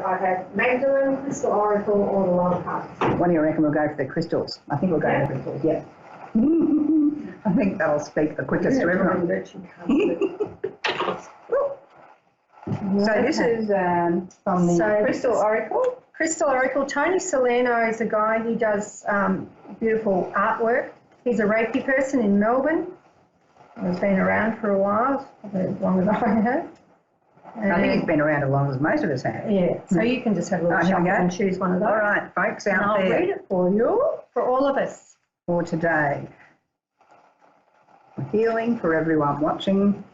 I have Magdalene, Crystal Oracle, or the Love Cards. What do you reckon we'll go for the crystals? I think we'll go for the crystals, yeah. I think that'll speak the quickest to everyone. So this is from the Crystal Oracle. Crystal Oracle. Tony Salerno is a guy who does beautiful artwork. He's a Reiki person in Melbourne. He's been around for a while, probably as long as I have. I think he's been around as long as most of us have. Yeah, so you can just have a little shuffle and choose one of those. All right, folks out there. I'll read it for you, for all of us. For today. Healing for everyone watching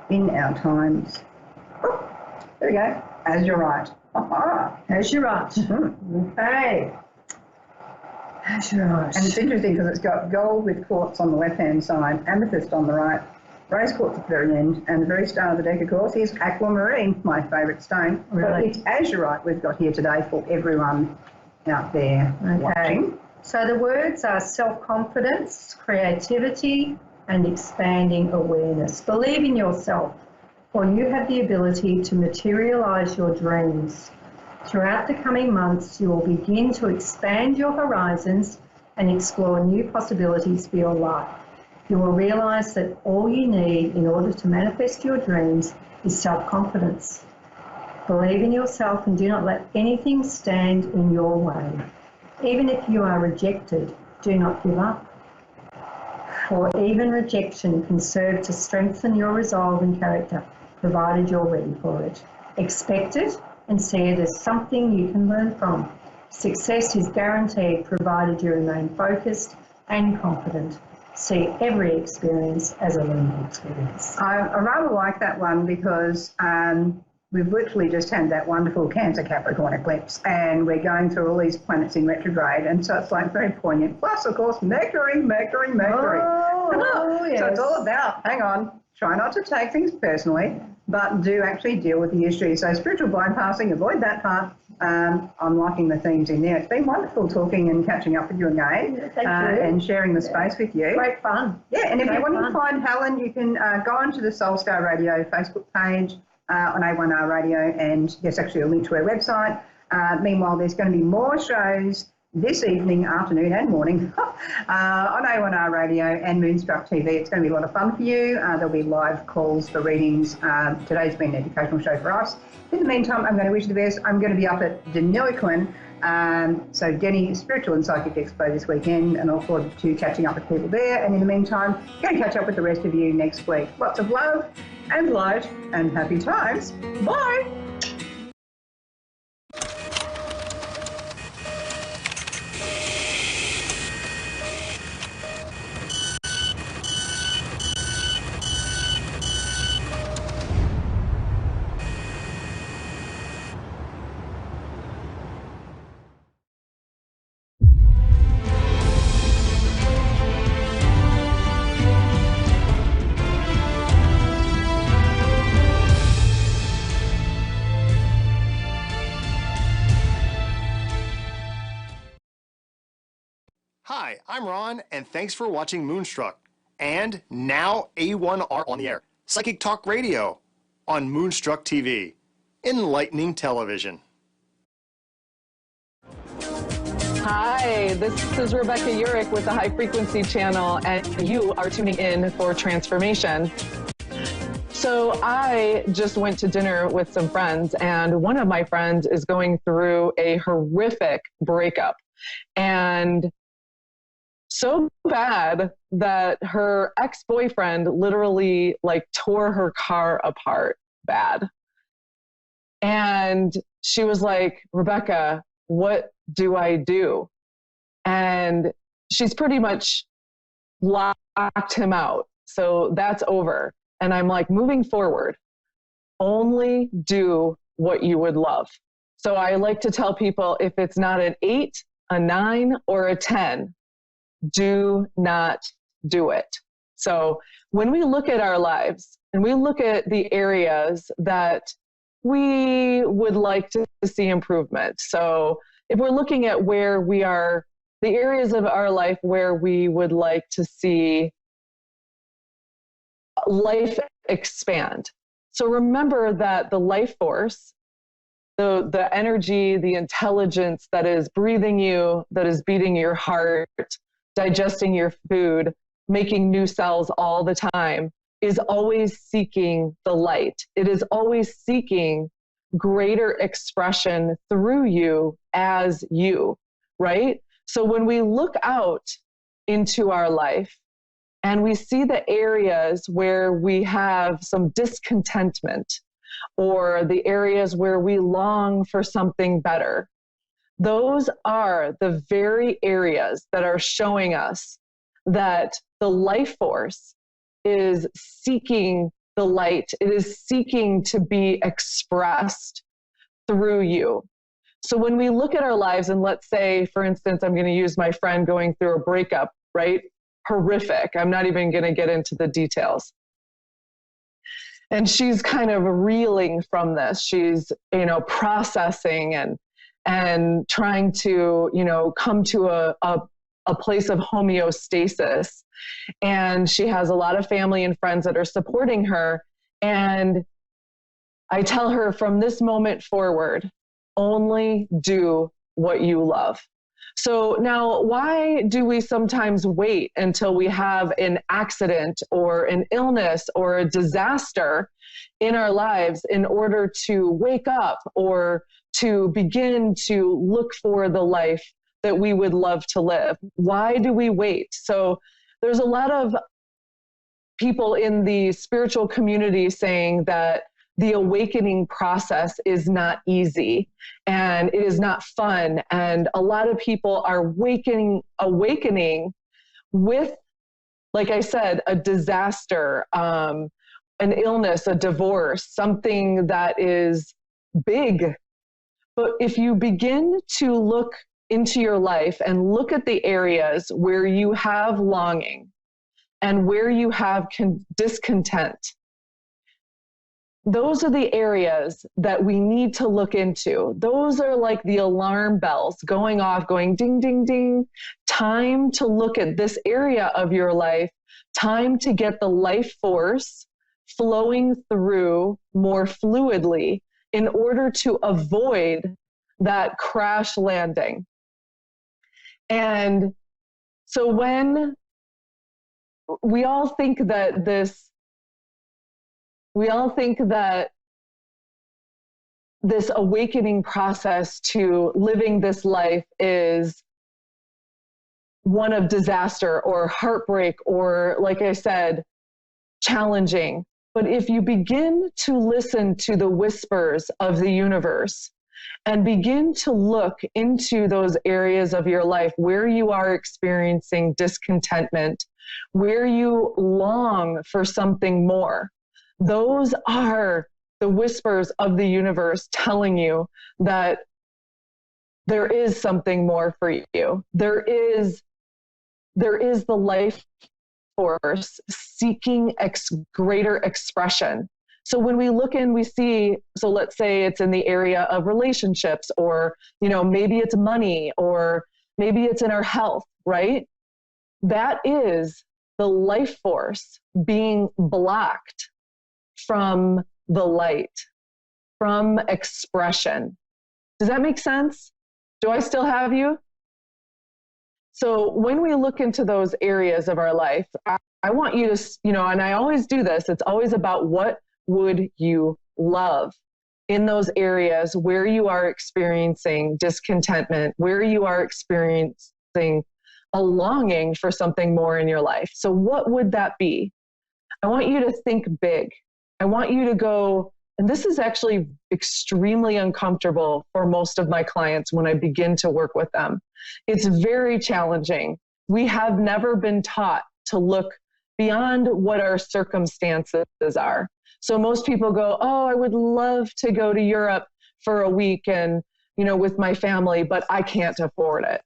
in our times. Oh, there we go. As you're right. As you're right. Okay. As you're right. And it's interesting because it's got gold with quartz on the left-hand side, amethyst on the right, rose quartz at the very end, and the very start of the deck, of course, is aquamarine, my favourite stone. Really? It's azurite we've got here today for everyone out there watching. So the words are self-confidence, creativity, and expanding awareness. Believe in yourself, for you have the ability to materialise your dreams. Throughout the coming months, you will begin to expand your horizons and explore new possibilities for your life. You will realise that all you need in order to manifest your dreams is self-confidence. Believe in yourself and do not let anything stand in your way. Even if you are rejected, do not give up. For even rejection can serve to strengthen your resolve and character, provided you're ready for it. Expect it and see it as something you can learn from. Success is guaranteed provided you remain focused and confident. See every experience as a learning experience. I rather like that one because we've literally just had that wonderful Cancer Capricorn eclipse and we're going through all these planets in retrograde, and so it's like very poignant. Plus, of course, Mercury. Oh, yes. So it's all about, hang on, try not to take things personally, but do actually deal with the issue. So spiritual bypassing, avoid that part. I'm liking the themes in there. It's been wonderful talking and catching up with you again. Thank you. And sharing the space with you. Great fun. Yeah, and if you want to find Helen, you can go onto the Soul Star Radio Facebook page on A1R Radio, and there's actually a link to our website. Meanwhile, there's going to be more shows this evening, afternoon and morning on A1R Radio and Moonstruck TV. It's going to be a lot of fun for you. There'll be live calls for readings. Today's been an educational show for us. In the meantime, I'm going to wish you the best. I'm going to be up at Deniliquin, so Denny Spiritual and Psychic Expo this weekend, and I look forward to catching up with people there. And in the meantime, going to catch up with the rest of you next week. Lots of love and light and happy times. Bye. Hi, I'm Ron, and thanks for watching Moonstruck. And now A1R on the air. Psychic Talk Radio on Moonstruck TV. Enlightening television. Hi, this is Rebecca Urich with the High Frequency Channel, and you are tuning in for Transformation. So I just went to dinner with some friends, and one of my friends is going through a horrific breakup. And so bad that her ex-boyfriend literally tore her car apart bad. And she was like, Rebecca, what do I do? And she's pretty much locked him out. So that's over. And I'm like, moving forward, only do what you would love. So I like to tell people, if it's not an 8, a 9, or a 10, do not do it. So when we look at our lives and we look at the areas that we would like to see improvement. So if we're looking at where we are, the areas of our life where we would like to see life expand, So remember that the life force, the energy, the intelligence that is breathing you, that is beating your heart, digesting your food, making new cells all the time, is always seeking the light. It is always seeking greater expression through you as you, right? So when we look out into our life and we see the areas where we have some discontentment, or the areas where we long for something better, those are the very areas that are showing us that the life force is seeking the light. It is seeking to be expressed through you. So when we look at our lives, and let's say, for instance, I'm going to use my friend going through a breakup, right? Horrific. I'm not even going to get into the details. And she's kind of reeling from this. She's, processing and trying to, come to a place of homeostasis. And she has a lot of family and friends that are supporting her. And I tell her, from this moment forward, only do what you love. So now, why do we sometimes wait until we have an accident or an illness or a disaster in our lives in order to wake up or to begin to look for the life that we would love to live? Why do we wait? So there's a lot of people in the spiritual community saying that the awakening process is not easy and it is not fun. And a lot of people are awakening with, like I said, a disaster, an illness, a divorce, something that is big. But if you begin to look into your life and look at the areas where you have longing and where you have discontent, those are the areas that we need to look into. Those are like the alarm bells going off, going ding, ding, ding. Time to look at this area of your life. Time to get the life force flowing through more fluidly in order to avoid that crash landing. And so when we all think that this awakening process to living this life is one of disaster or heartbreak or, like I said, challenging. But if you begin to listen to the whispers of the universe and begin to look into those areas of your life where you are experiencing discontentment, where you long for something more, those are the whispers of the universe telling you that there is something more for you. There is the life force seeking greater expression. So when we look and we see, so let's say it's in the area of relationships, or, maybe it's money, or maybe it's in our health, right? That is the life force being blocked from the light, from expression. Does that make sense? Do I still have you? So when we look into those areas of our life, I want you to, and I always do this, it's always about what would you love in those areas where you are experiencing discontentment, where you are experiencing a longing for something more in your life. So what would that be? I want you to think big. I want you to go, and this is actually extremely uncomfortable for most of my clients when I begin to work with them. It's very challenging. We have never been taught to look beyond what our circumstances are. So most people go, oh, I would love to go to Europe for a week and, with my family, but I can't afford it.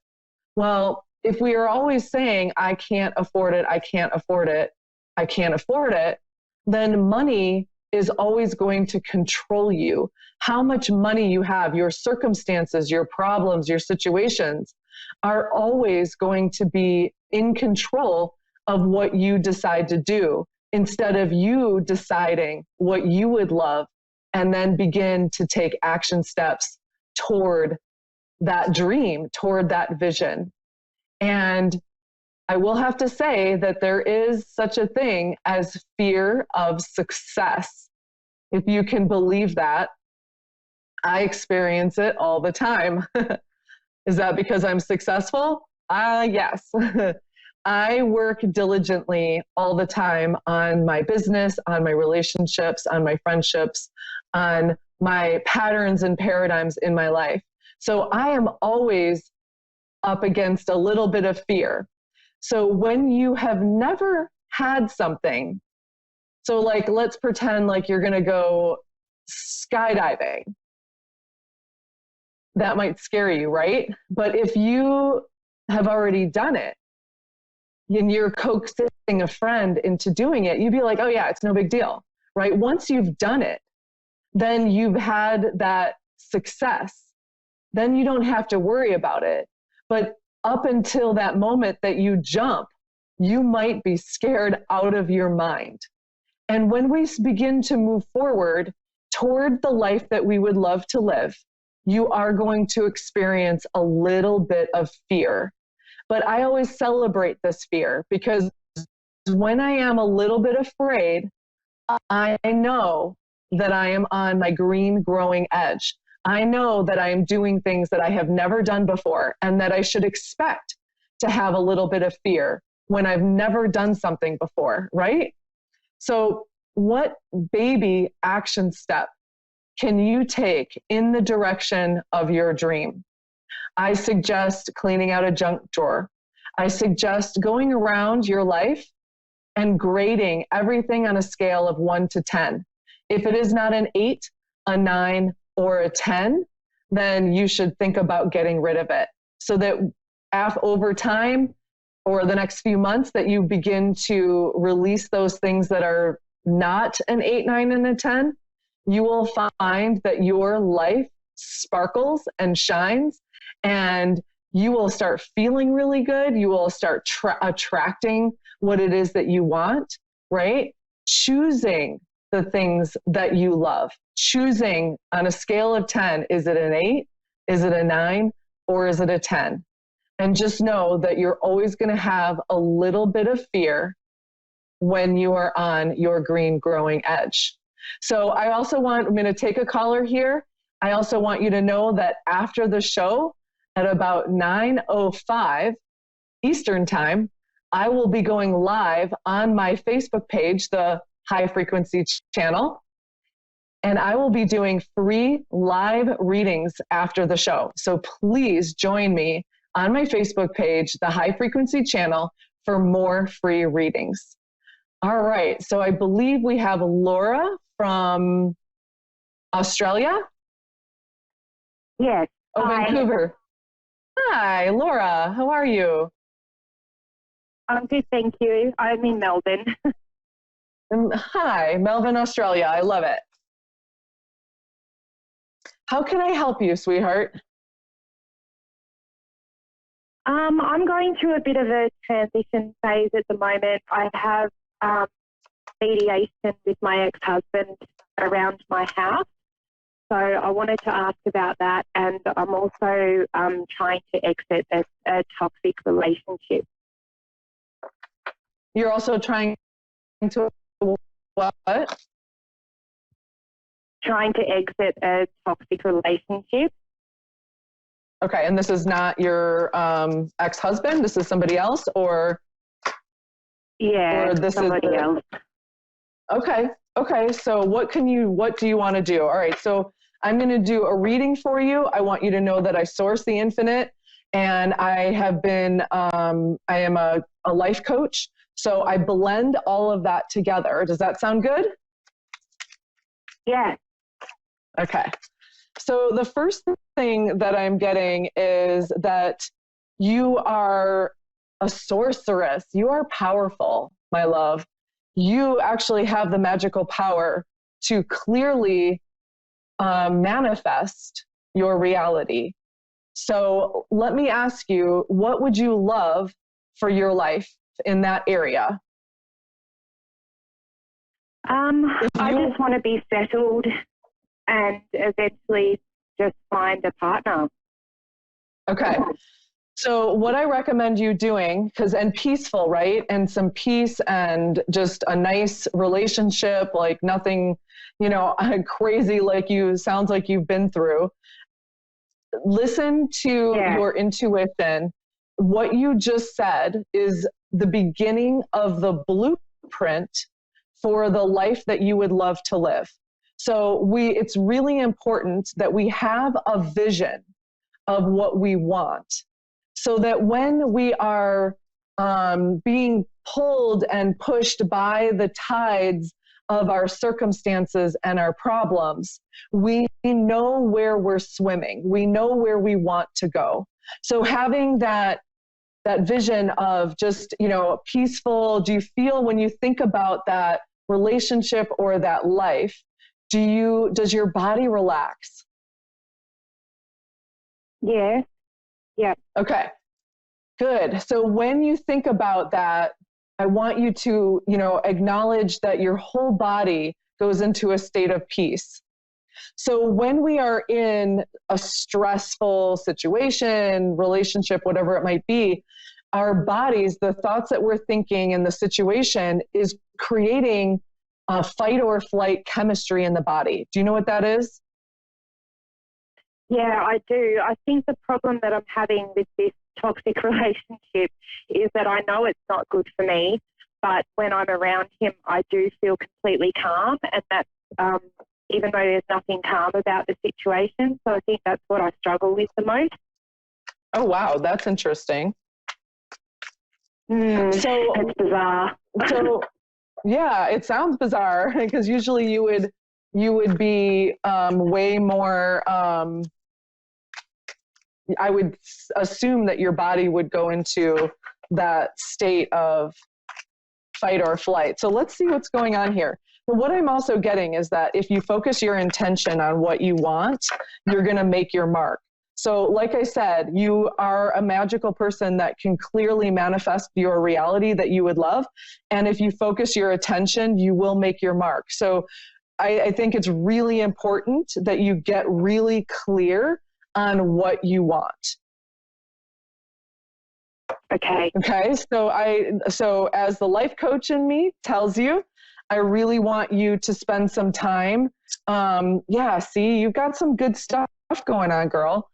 Well, if we are always saying, I can't afford it, I can't afford it, I can't afford it, then money is always going to control you. How much money you have, your circumstances, your problems, your situations are always going to be in control of what you decide to do instead of you deciding what you would love and then begin to take action steps toward that dream, toward that vision. And I will have to say that there is such a thing as fear of success. If you can believe that, I experience it all the time. Is that because I'm successful? Yes. I work diligently all the time on my business, on my relationships, on my friendships, on my patterns and paradigms in my life. So I am always up against a little bit of fear. So when you have never had something, so like, let's pretend like you're going to go skydiving. That might scare you, right? But if you have already done it and you're coaxing a friend into doing it, you'd be like, oh yeah, it's no big deal, right? Once you've done it, then you've had that success. Then you don't have to worry about it. But up until that moment that you jump, you might be scared out of your mind. And when we begin to move forward toward the life that we would love to live, you are going to experience a little bit of fear. But I always celebrate this fear, because when I am a little bit afraid, I know that I am on my green growing edge. I know that I am doing things that I have never done before, and that I should expect to have a little bit of fear when I've never done something before, right? So what baby action step can you take in the direction of your dream? I suggest cleaning out a junk drawer. I suggest going around your life and grading everything on a scale of 1 to 10. If it is not an 8, a 9, or a 10, then you should think about getting rid of it, so that over time or the next few months that you begin to release those things that are not an 8, 9, and a 10, you will find that your life sparkles and shines, and you will start feeling really good. You will start attracting what it is that you want, right? Choosing the things that you love. Choosing on a scale of 10, is it an 8, is it a 9, or is it a 10? And just know that you're always going to have a little bit of fear when you are on your green growing edge. So I'm going to take a caller here. I also want you to know that after the show at about 9:05 Eastern time, I will be going live on my Facebook page, the High Frequency channel, and I will be doing free live readings after the show. So please join me on my Facebook page, the High Frequency channel, for more free readings. All right, so I believe we have Laura from Australia. Yes. Oh, Hi. Vancouver. Hi, Laura. How are you? I'm good, thank you. I'm in Melbourne. Hi, Melbourne, Australia. I love it. How can I help you, sweetheart? I'm going through a bit of a transition phase at the moment. I have mediation with my ex-husband around my house. So I wanted to ask about that, and I'm also trying to exit a toxic relationship. You're also trying to what? Trying to exit a toxic relationship. Okay, and this is not your ex-husband? This is somebody else, or? Yeah, or this somebody is else. Okay. So what do you want to do? All right, so I'm going to do a reading for you. I want you to know that I source the infinite, and I have been, I am a life coach. So I blend all of that together. Does that sound good? Yeah. Okay. So the first thing that I'm getting is that you are a sorceress. You are powerful, my love. You actually have the magical power to clearly manifest your reality. So let me ask you, what would you love for your life in that area? I just want to be settled and eventually just find a partner. Okay. So what I recommend you doing, and peaceful, right? And some peace and just a nice relationship, like nothing, crazy sounds like you've been through. Listen to your intuition. What you just said is the beginning of the blueprint for the life that you would love to live. So it's really important that we have a vision of what we want, so that when we are being pulled and pushed by the tides of our circumstances and our problems, we know where we're swimming. We know where we want to go. So having that vision of just, peaceful, do you feel when you think about that relationship or that life, does your body relax? Yeah. Yeah. Okay, good. So when you think about that, I want you to, acknowledge that your whole body goes into a state of peace. So when we are in a stressful situation, relationship, whatever it might be, our bodies, the thoughts that we're thinking in the situation is creating a fight or flight chemistry in the body. Do you know what that is? Yeah, I do. I think the problem that I'm having with this toxic relationship is that I know it's not good for me, but when I'm around him, I do feel completely calm, and that's even though there's nothing calm about the situation. So I think that's what I struggle with the most. Oh, wow. That's interesting. So it's bizarre. So yeah, it sounds bizarre because usually you would be way more, I would assume that your body would go into that state of fight or flight. So let's see what's going on here. But what I'm also getting is that if you focus your intention on what you want, you're going to make your mark. So like I said, you are a magical person that can clearly manifest your reality that you would love. And if you focus your attention, you will make your mark. So I think it's really important that you get really clear on what you want. Okay. Okay. So as the life coach in me tells you, I really want you to spend some time. See, you've got some good stuff going on, girl.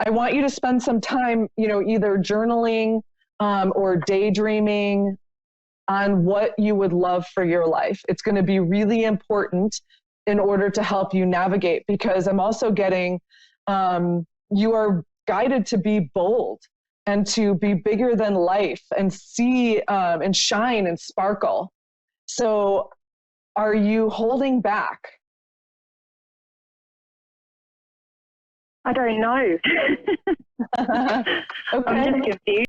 I want you to spend some time, either journaling or daydreaming on what you would love for your life. It's going to be really important in order to help you navigate, because I'm also getting, you are guided to be bold and to be bigger than life and see and shine and sparkle. So are you holding back? I don't know. Okay. I'm just confused.